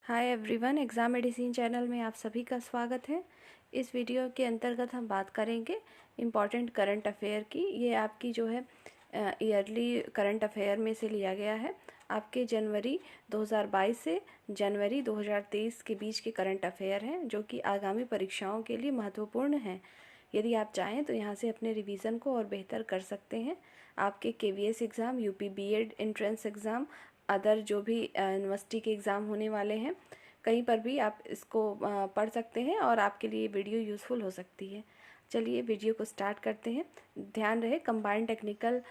Hi everyone, exam medicine channel में आप सभी का स्वागत है। इस वीडियो के अंतर्गत हम बात करेंगे इम्पॉर्टेंट करंट अफेयर की। ये आपकी जो है ईयरली करंट अफेयर में से लिया गया है। आपके जनवरी 2022 से जनवरी 2023 के बीच के करंट अफेयर हैं, जो कि आगामी परीक्षाओं के लिए महत्वपूर्ण हैं। यदि आप चाहें तो यहाँ से अपने रिवीजन को और बेहतर कर सकते हैं। आपके KVS exam, UP BEd entrance exam, other जो भी यूनिवर्सिटी के एग्ज़ाम होने वाले हैं, कहीं पर भी आप इसको पढ़ सकते हैं और आपके लिए वीडियो यूज़फुल हो सकती है। चलिए वीडियो को स्टार्ट करते हैं। ध्यान रहे, कंबाइंड टेक्निकल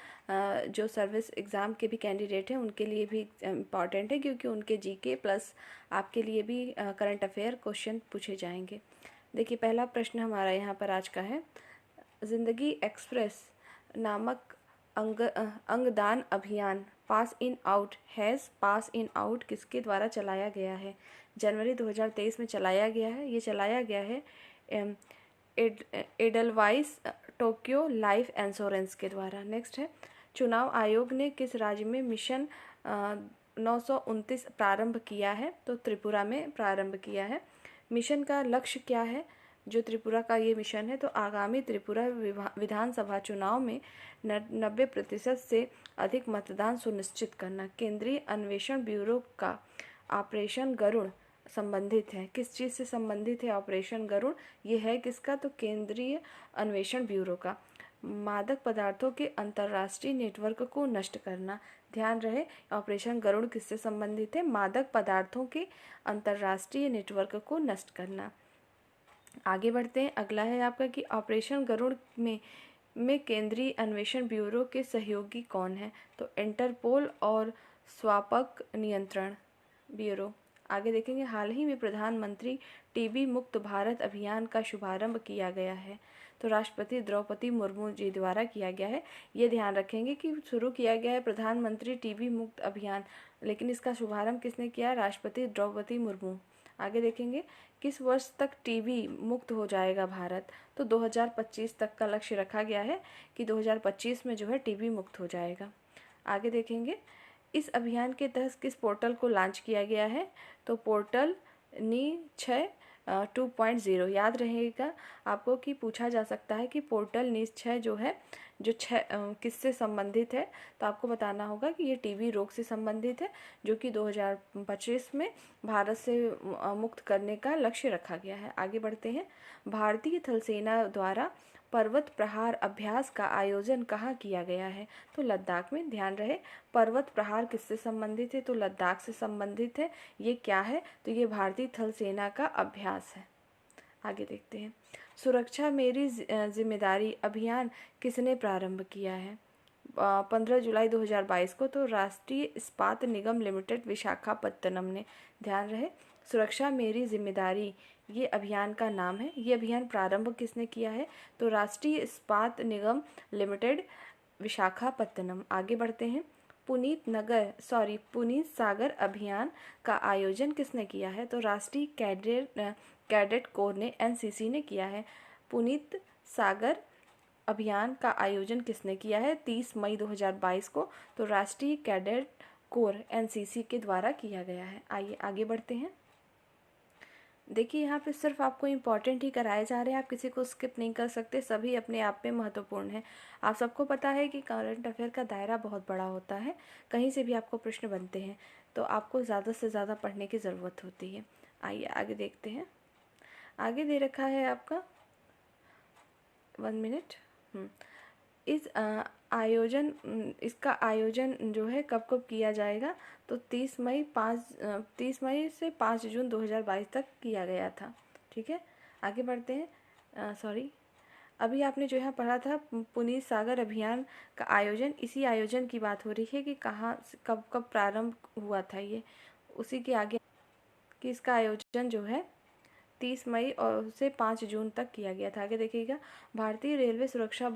जो सर्विस एग्ज़ाम के भी कैंडिडेट हैं उनके लिए भी इम्पॉर्टेंट है, क्योंकि उनके जीके प्लस आपके लिए भी करंट अफेयर क्वेश्चन पूछे जाएंगे। देखिए, पहला प्रश्न हमारा यहाँ पर आज का है, ज़िंदगी एक्सप्रेस नामक अंगदान अभियान पास इन आउट किसके द्वारा चलाया गया है? जनवरी 2023 में चलाया गया है। ये चलाया गया है एडलवाइस टोक्यो लाइफ इंश्योरेंस के द्वारा। नेक्स्ट है, चुनाव आयोग ने किस राज्य में मिशन 929 प्रारंभ किया है? तो त्रिपुरा में प्रारंभ किया है। मिशन का लक्ष्य क्या है? जो त्रिपुरा का ये मिशन है, तो आगामी त्रिपुरा विधानसभा चुनाव में 90% से अधिक मतदान सुनिश्चित करना। केंद्रीय अन्वेषण ब्यूरो का ऑपरेशन गरुड़ संबंधित है। किस चीज़ से संबंधित है ऑपरेशन गरुड़? ये है किसका? तो केंद्रीय अन्वेषण ब्यूरो का। मादक पदार्थों के अंतर्राष्ट्रीय नेटवर्क को नष्ट करना। ध्यान रहे, ऑपरेशन गरुड़ किससे संबंधित है? मादक पदार्थों के अंतर्राष्ट्रीय नेटवर्क को नष्ट करना। आगे बढ़ते हैं। अगला है आपका कि ऑपरेशन गरुड़ में केंद्रीय अन्वेषण ब्यूरो के सहयोगी कौन है? तो इंटरपोल और स्वापक नियंत्रण ब्यूरो। आगे देखेंगे, हाल ही में प्रधानमंत्री टीबी मुक्त भारत अभियान का शुभारंभ किया गया है। तो राष्ट्रपति द्रौपदी मुर्मू जी द्वारा किया गया है। ये ध्यान रखेंगे कि शुरू किया गया है प्रधानमंत्री टीबी मुक्त अभियान, लेकिन इसका शुभारंभ किसने किया? राष्ट्रपति द्रौपदी मुर्मू। आगे देखेंगे, किस वर्ष तक टीबी मुक्त हो जाएगा भारत? तो 2025 तक का लक्ष्य रखा गया है कि 2025 में जो है टीबी मुक्त हो जाएगा। आगे देखेंगे, इस अभियान के तहत किस पोर्टल को लॉन्च किया गया है? तो पोर्टल नी 6 2.0। याद रहेगा आपको कि पूछा जा सकता है कि पोर्टल नी 6 जो है, जो 6 किससे संबंधित है? तो आपको बताना होगा कि ये टीबी रोग से संबंधित है, जो कि 2025 में भारत से मुक्त करने का लक्ष्य रखा गया है। आगे बढ़ते हैं। भारतीय थल सेना द्वारा पर्वत प्रहार अभ्यास का आयोजन कहाँ किया गया है? तो लद्दाख में। ध्यान रहे, पर्वत प्रहार किससे संबंधित है? तो लद्दाख से संबंधित है। ये क्या है? तो ये भारतीय थल सेना का अभ्यास है। आगे देखते हैं, सुरक्षा मेरी जिम्मेदारी अभियान किसने प्रारंभ किया है? 15 जुलाई 2022 को। तो राष्ट्रीय इस्पात निगम लिमिटेड विशाखापत्तनम ने। ध्यान रहे, सुरक्षा मेरी जिम्मेदारी ये अभियान का नाम है। ये अभियान प्रारंभ किसने किया है? तो राष्ट्रीय इस्पात निगम लिमिटेड विशाखापत्तनम। आगे बढ़ते हैं, पुनीत सागर अभियान का आयोजन किसने किया है? तो राष्ट्रीय कैडेट कोर ने, NCC ने किया है। पुनीत सागर अभियान का आयोजन किसने किया है? 30 मई 2022 को। तो राष्ट्रीय कैडेट कोर NCC के द्वारा किया गया है। आइए आगे बढ़ते हैं। देखिए, यहाँ पे सिर्फ आपको इम्पॉर्टेंट ही कराए जा रहे हैं, आप किसी को स्किप नहीं कर सकते, सभी अपने आप में महत्वपूर्ण हैं। आप सबको पता है कि करंट अफेयर का दायरा बहुत बड़ा होता है, कहीं से भी आपको प्रश्न बनते हैं, तो आपको ज़्यादा से ज़्यादा पढ़ने की ज़रूरत होती है। आइए आगे देखते हैं। आगे दे रखा है आपका 1 मिनट। इसका आयोजन जो है कब कब किया जाएगा? तो 30 मई से 5 जून 2022 तक किया गया था। ठीक है, आगे बढ़ते हैं। अभी आपने जो यहाँ पढ़ा था पुनीत सागर अभियान का आयोजन, इसी आयोजन की बात हो रही है कि कहाँ कब कब प्रारंभ हुआ था। ये उसी के आगे कि इसका आयोजन जो है 30 मई और से 5 जून तक किया गया था। आगे देखिएगा, भारतीय रेलवे सुरक्षा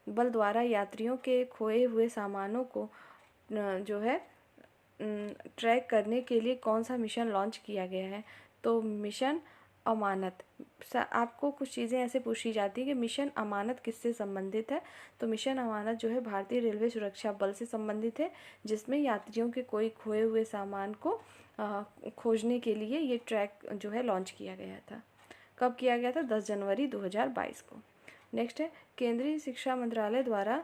बल द्वारा यात्रियों के खोए हुए सामानों को जो है ट्रैक करने के लिए कौन सा मिशन लॉन्च किया गया है? तो मिशन अमानत। आपको कुछ चीज़ें ऐसे पूछी जाती है कि मिशन अमानत किससे संबंधित है? तो मिशन अमानत जो है भारतीय रेलवे सुरक्षा बल से संबंधित है, जिसमें यात्रियों के कोई खोए हुए सामान को खोजने के लिए ये ट्रैक जो है लॉन्च किया गया था। कब किया गया था? 10 जनवरी 2022 को। नेक्स्ट है, केंद्रीय शिक्षा मंत्रालय द्वारा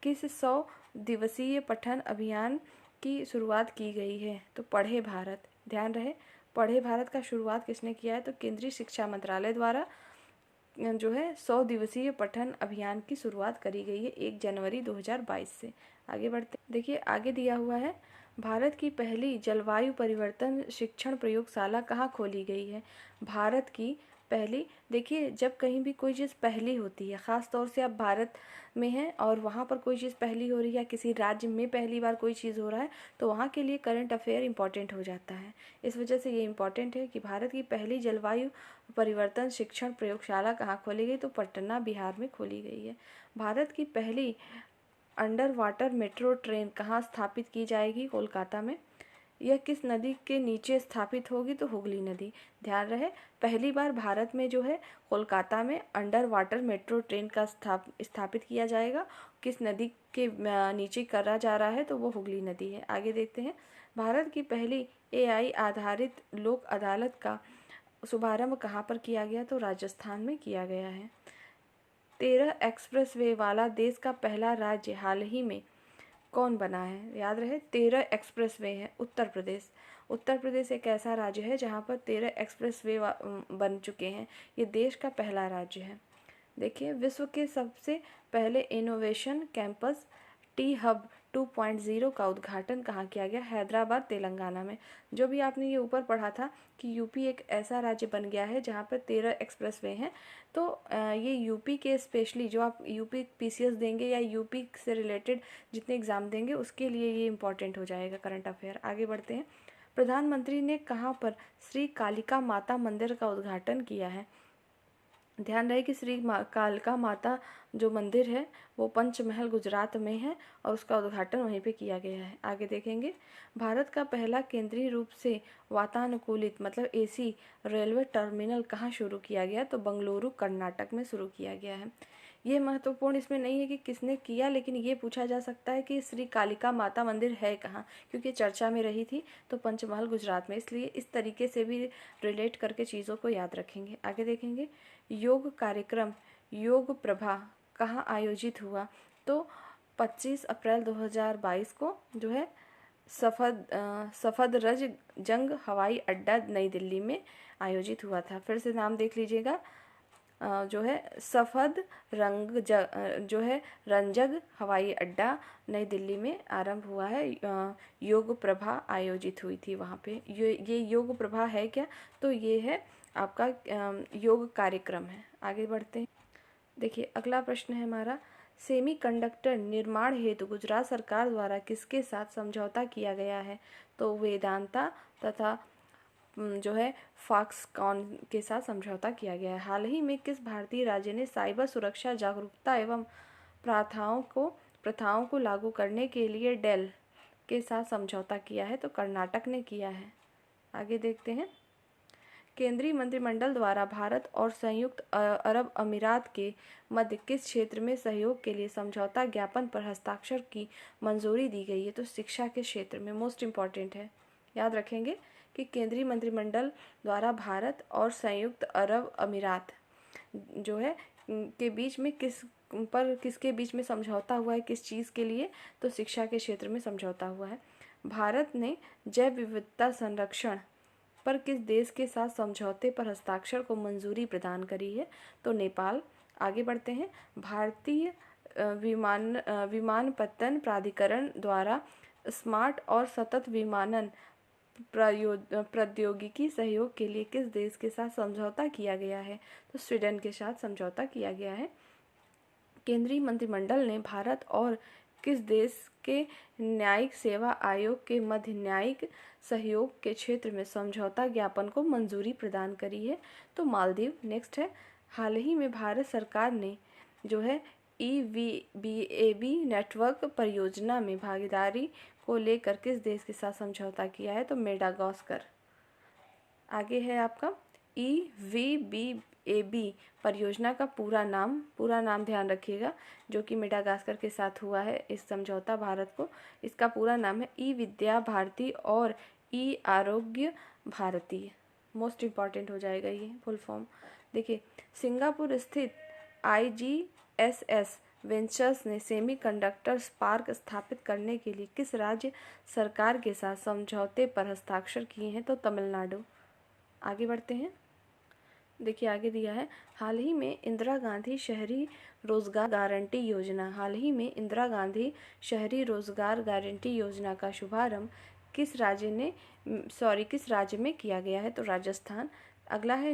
किस 100 दिवसीय पठन अभियान की शुरुआत की गई है? तो पढ़े भारत। ध्यान रहे, पढ़े भारत का शुरुआत किसने किया है? तो केंद्रीय शिक्षा मंत्रालय द्वारा जो है 100 दिवसीय पठन अभियान की शुरुआत करी गई है 1 जनवरी 2022 से। आगे बढ़ते हैं। देखिए आगे दिया हुआ है, भारत की पहली जलवायु परिवर्तन शिक्षण प्रयोगशाला कहाँ खोली गई है? भारत की पहली, देखिए जब कहीं भी कोई चीज़ पहली होती है, ख़ास तौर से आप भारत में हैं और वहाँ पर कोई चीज़ पहली हो रही है या किसी राज्य में पहली बार कोई चीज़ हो रहा है, तो वहाँ के लिए करंट अफेयर इम्पॉर्टेंट हो जाता है। इस वजह से ये इम्पॉर्टेंट है कि भारत की पहली जलवायु परिवर्तन शिक्षण प्रयोगशाला कहाँ खोली गई? तो पटना, बिहार में खोली गई है। भारत की पहली अंडर वाटर मेट्रो ट्रेन कहाँ स्थापित की जाएगी? कोलकाता में। यह किस नदी के नीचे स्थापित होगी? तो हुगली नदी। ध्यान रहे, पहली बार भारत में जो है कोलकाता में अंडर वाटर मेट्रो ट्रेन का स्थापित किया जाएगा। किस नदी के नीचे करा जा रहा है? तो वो हुगली नदी है। आगे देखते हैं, भारत की पहली AI आधारित लोक अदालत का शुभारंभ कहाँ पर किया गया? तो राजस्थान में किया गया है। 13 एक्सप्रेसवे वाला देश का पहला राज्य हाल ही में कौन बना है? याद रहे, 13 एक्सप्रेसवे है। उत्तर प्रदेश। उत्तर प्रदेश एक ऐसा राज्य है जहाँ पर 13 एक्सप्रेसवे बन चुके हैं। ये देश का पहला राज्य है। देखिए, विश्व के सबसे पहले इनोवेशन कैंपस टी हब 2.0 का उद्घाटन कहाँ किया गया? हैदराबाद, तेलंगाना में। जो भी आपने ये ऊपर पढ़ा था कि यूपी एक ऐसा राज्य बन गया है जहाँ पर 13 एक्सप्रेसवे हैं, तो ये यूपी के स्पेशली जो आप यूपी PCS देंगे या यूपी से रिलेटेड जितने एग्ज़ाम देंगे उसके लिए ये इंपॉर्टेंट हो जाएगा करंट अफेयर। आगे बढ़ते हैं, प्रधानमंत्री ने कहाँ पर श्री कालिका माता मंदिर का उद्घाटन किया है? ध्यान रहे कि श्री कालिका माता जो मंदिर है वो पंचमहल गुजरात में है और उसका उद्घाटन वहीं पे किया गया है। आगे देखेंगे, भारत का पहला केंद्रीय रूप से वातानुकूलित मतलब AC रेलवे टर्मिनल कहाँ शुरू किया गया? तो बंगलुरु, कर्नाटक में शुरू किया गया है। ये महत्वपूर्ण इसमें नहीं है कि किसने किया, लेकिन ये पूछा जा सकता है कि श्री कालिका माता मंदिर है कहाँ, क्योंकि चर्चा में रही थी। तो पंचमहल गुजरात में, इसलिए इस तरीके से भी रिलेट करके चीज़ों को याद रखेंगे। आगे देखेंगे, योग कार्यक्रम योग प्रभा कहाँ आयोजित हुआ? तो 25 अप्रैल 2022 को जो है सफदरजंग जंग हवाई अड्डा नई दिल्ली में आयोजित हुआ था। फिर से नाम देख लीजिएगा, जो है जो है रंजग हवाई अड्डा नई दिल्ली में आरंभ हुआ है। योग प्रभा आयोजित हुई थी वहाँ पे। ये योग प्रभा है क्या? तो ये है आपका योग कार्यक्रम है। आगे बढ़ते हैं। देखिए अगला प्रश्न है हमारा, सेमीकंडक्टर निर्माण हेतु गुजरात सरकार द्वारा किसके साथ समझौता किया गया है? तो वेदांता तथा जो है फॉक्सकॉन के साथ समझौता किया गया है। हाल ही में किस भारतीय राज्य ने साइबर सुरक्षा जागरूकता एवं प्रथाओं को लागू करने के लिए डेल के साथ समझौता किया है? तो कर्नाटक ने किया है। आगे देखते हैं, केंद्रीय मंत्रिमंडल द्वारा भारत और संयुक्त अरब अमीरात के मध्य किस क्षेत्र में सहयोग के लिए समझौता ज्ञापन पर हस्ताक्षर की मंजूरी दी गई है? तो शिक्षा के क्षेत्र में। मोस्ट इम्पॉर्टेंट है, याद रखेंगे कि केंद्रीय मंत्रिमंडल द्वारा भारत और संयुक्त अरब अमीरात जो है के बीच में किसके बीच में समझौता हुआ है? किस चीज़ के लिए? तो शिक्षा के क्षेत्र में समझौता हुआ है। भारत ने जैव विविधता संरक्षण पर किस देश के साथ समझौते पर हस्ताक्षर को मंजूरी प्रदान करी है? तो नेपाल। आगे बढ़ते हैं, भारतीय विमानपत्तन प्राधिकरण द्वारा स्मार्ट और सतत विमानन प्रौद्योगिकी सहयोग के लिए किस देश के साथ समझौता किया गया है? तो स्वीडन के साथ समझौता किया गया है। केंद्रीय मंत्रिमंडल ने भारत और किस देश के न्यायिक सेवा आयोग के मध्य न्यायिक सहयोग के क्षेत्र में समझौता ज्ञापन को मंजूरी प्रदान करी है? तो मालदीव। नेक्स्ट है, हाल ही में भारत सरकार ने जो है EVBAB नेटवर्क परियोजना में भागीदारी को लेकर किस देश के साथ समझौता किया है? तो मेडागास्कर। आगे है आपका EVBAB परियोजना का पूरा नाम ध्यान रखिएगा, जो कि मेडागास्कर के साथ हुआ है इस समझौता भारत को। इसका पूरा नाम है ई विद्या भारती और ई आरोग्य भारती। मोस्ट इम्पॉर्टेंट हो जाएगा ये फुल फॉर्म। देखिए, सिंगापुर स्थित IGSS वेंचर्स ने सेमीकंडक्टर्स पार्क स्थापित करने के लिए किस राज्य सरकार के साथ समझौते पर हस्ताक्षर किए हैं? तो तमिलनाडु। आगे बढ़ते हैं। देखिए आगे दिया है, हाल ही में इंदिरा गांधी शहरी रोजगार गारंटी योजना का शुभारंभ किस राज्य में किया गया है? तो राजस्थान। अगला है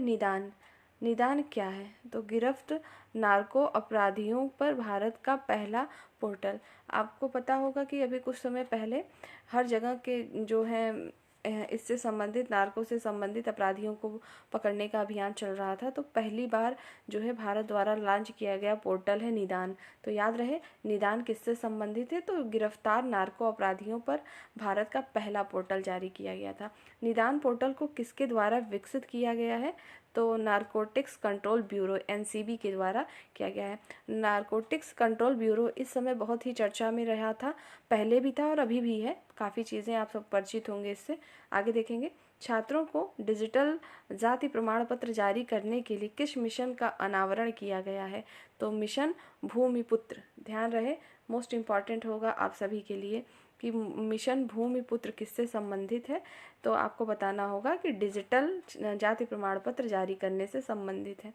निदान क्या है? तो गिरफ्त नार्को अपराधियों पर भारत का पहला पोर्टल। आपको पता होगा कि अभी कुछ समय पहले हर जगह के जो है इससे संबंधित नार्को से संबंधित अपराधियों को पकड़ने का अभियान चल रहा था। तो पहली बार जो है भारत द्वारा लॉन्च किया गया पोर्टल है निदान। तो याद रहे, निदान किससे संबंधित है? तो गिरफ्तार नार्को अपराधियों पर भारत का पहला पोर्टल जारी किया गया था। निदान पोर्टल को किसके द्वारा विकसित किया गया है? तो नारकोटिक्स कंट्रोल ब्यूरो NCB के द्वारा किया गया है। नारकोटिक्स कंट्रोल ब्यूरो इस समय बहुत ही चर्चा में रहा था, पहले भी था और अभी भी है। काफ़ी चीज़ें आप सब परिचित होंगे इससे। आगे देखेंगे, छात्रों को डिजिटल जाति प्रमाण पत्र जारी करने के लिए किस मिशन का अनावरण किया गया है? तो मिशन भूमिपुत्र। ध्यान रहे, मोस्ट इम्पॉर्टेंट होगा आप सभी के लिए कि मिशन भूमिपुत्र किससे संबंधित है। तो आपको बताना होगा कि डिजिटल जाति प्रमाण पत्र जारी करने से संबंधित है।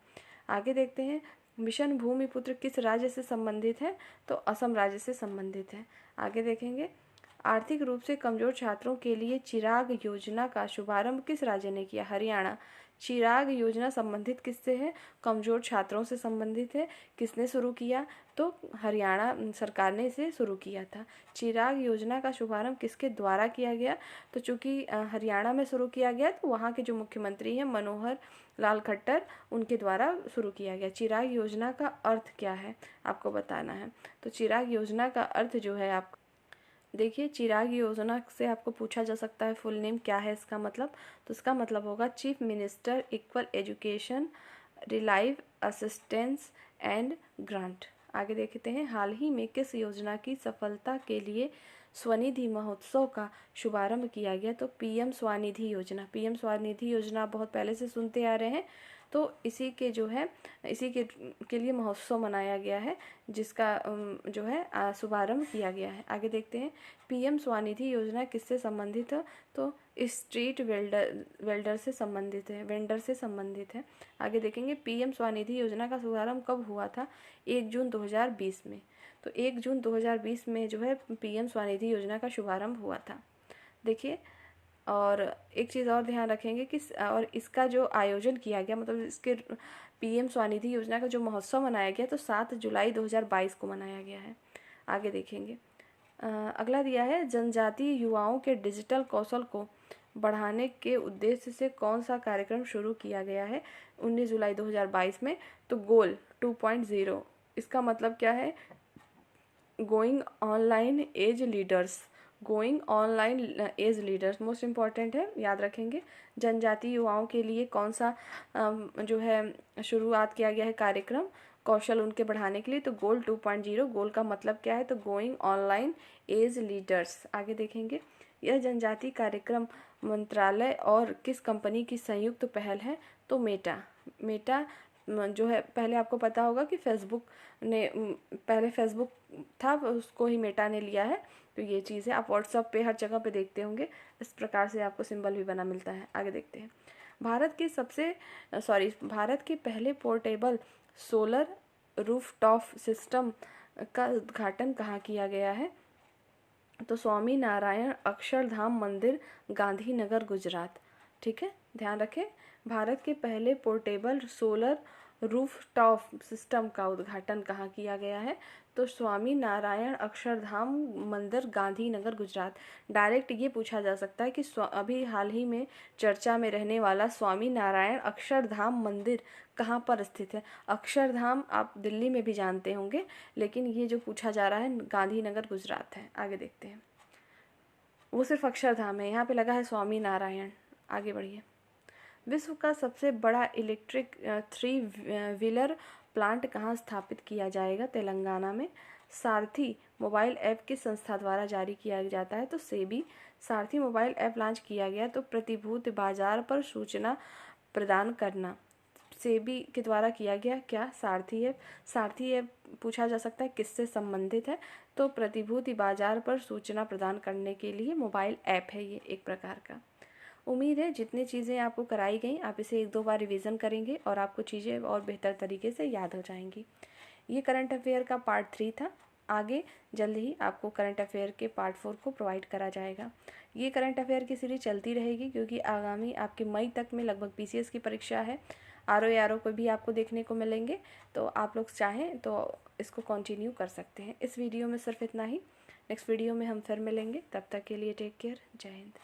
आगे देखते हैं, मिशन भूमिपुत्र किस राज्य से संबंधित है? तो असम राज्य से संबंधित है। आगे देखेंगे, आर्थिक रूप से कमजोर छात्रों के लिए चिराग योजना का शुभारंभ किस राज्य ने किया? हरियाणा। चिराग योजना संबंधित किससे है? कमजोर छात्रों से संबंधित है। किसने शुरू किया? तो हरियाणा सरकार ने इसे शुरू किया था। चिराग योजना का शुभारंभ किसके द्वारा किया गया? तो चूंकि हरियाणा में शुरू किया गया, तो वहाँ के जो मुख्यमंत्री हैं मनोहर लाल खट्टर, उनके द्वारा शुरू किया गया। चिराग योजना का अर्थ क्या है आपको बताना है। तो चिराग योजना का अर्थ जो है आप देखिए, चिराग योजना से आपको पूछा जा सकता है फुल नेम क्या है इसका मतलब। तो इसका मतलब होगा chief minister equal education relief assistance and grant. आगे देखते हैं, हाल ही में किस योजना की सफलता के लिए स्वनिधि महोत्सव का शुभारंभ किया गया? तो PM स्वनिधि योजना। PM स्वनिधि योजना आप बहुत पहले से सुनते आ रहे हैं। तो इसी के लिए महोत्सव मनाया गया है, जिसका जो है शुभारंभ किया गया है। आगे देखते हैं, PM स्वनिधि योजना किससे संबंधित है? तो स्ट्रीट वेंडर से संबंधित है। आगे देखेंगे, PM स्वनिधि योजना का शुभारंभ कब हुआ था? 1 जून 2020 में। तो 1 जून 2020 में जो है PM स्वनिधि योजना का शुभारंभ हुआ था। देखिए, और एक चीज़ और ध्यान रखेंगे कि और इसका जो आयोजन किया गया, मतलब इसके PM स्वनिधि योजना का जो महोत्सव मनाया गया, तो 7 जुलाई 2022 को मनाया गया है। आगे देखेंगे, अगला दिया है, जनजातीय युवाओं के डिजिटल कौशल को बढ़ाने के उद्देश्य से कौन सा कार्यक्रम शुरू किया गया है 19 जुलाई 2022 में? तो गोल 2.0। इसका मतलब क्या है? Going online as leaders most important है, याद रखेंगे। जनजातीय युवाओं के लिए कौन सा जो है शुरुआत किया गया है कार्यक्रम कौशल उनके बढ़ाने के लिए? तो गोल 2.0। गोल का मतलब क्या है? तो गोइंग ऑनलाइन एज लीडर्स। आगे देखेंगे, यह जनजातीय कार्यक्रम मंत्रालय और किस कंपनी की संयुक्त पहल है? तो मेटा जो है, पहले आपको पता होगा कि पहले फेसबुक था, उसको ही मेटा ने लिया है। तो ये चीज़ है, आप व्हाट्सएप पे हर जगह पे देखते होंगे, इस प्रकार से आपको सिंबल भी बना मिलता है। आगे देखते हैं, भारत के पहले पोर्टेबल सोलर रूफटॉप सिस्टम का उद्घाटन कहाँ किया गया है? तो स्वामी नारायण अक्षरधाम मंदिर, गांधीनगर, गुजरात। ठीक है, ध्यान रखें, भारत के पहले पोर्टेबल सोलर रूफटॉप सिस्टम का उद्घाटन कहाँ किया गया है? तो स्वामी नारायण अक्षरधाम मंदिर, गांधीनगर, गुजरात। डायरेक्ट ये पूछा जा सकता है कि अभी हाल ही में चर्चा में रहने वाला स्वामी नारायण अक्षरधाम मंदिर कहाँ पर स्थित है? अक्षरधाम आप दिल्ली में भी जानते होंगे, लेकिन ये जो पूछा जा रहा है गांधीनगर, गुजरात है। आगे देखते हैं, वो सिर्फ अक्षरधाम है, यहाँ पे लगा है स्वामी नारायण। आगे बढ़िए, विश्व का सबसे बड़ा इलेक्ट्रिक 3 व्हीलर प्लांट कहाँ स्थापित किया जाएगा? तेलंगाना में। सारथी मोबाइल ऐप किस संस्था द्वारा जारी किया जाता है? तो सेबी। सारथी मोबाइल ऐप लॉन्च किया गया तो प्रतिभूति बाजार पर सूचना प्रदान करना सेबी के द्वारा किया गया। क्या? सारथी ऐप। सारथी ऐप पूछा जा सकता है किससे संबंधित है? तो प्रतिभूति बाजार पर सूचना प्रदान करने के लिए मोबाइल ऐप है ये एक प्रकार का। उम्मीद है जितनी चीज़ें आपको कराई गई आप इसे 1-2 बार रिवीजन करेंगे और आपको चीज़ें और बेहतर तरीके से याद हो जाएंगी। ये करंट अफेयर का पार्ट 3 था। आगे जल्द ही आपको करंट अफेयर के पार्ट 4 को प्रोवाइड करा जाएगा। ये करंट अफेयर की सीरीज चलती रहेगी क्योंकि आगामी आपके मई तक में लगभग पीसीएस की परीक्षा है। आरओ को भी आपको देखने को मिलेंगे, तो आप लोग चाहें तो इसको कंटिन्यू कर सकते हैं। इस वीडियो में सिर्फ इतना ही। नेक्स्ट वीडियो में हम फिर मिलेंगे, तब तक के लिए टेक केयर। जय हिंद।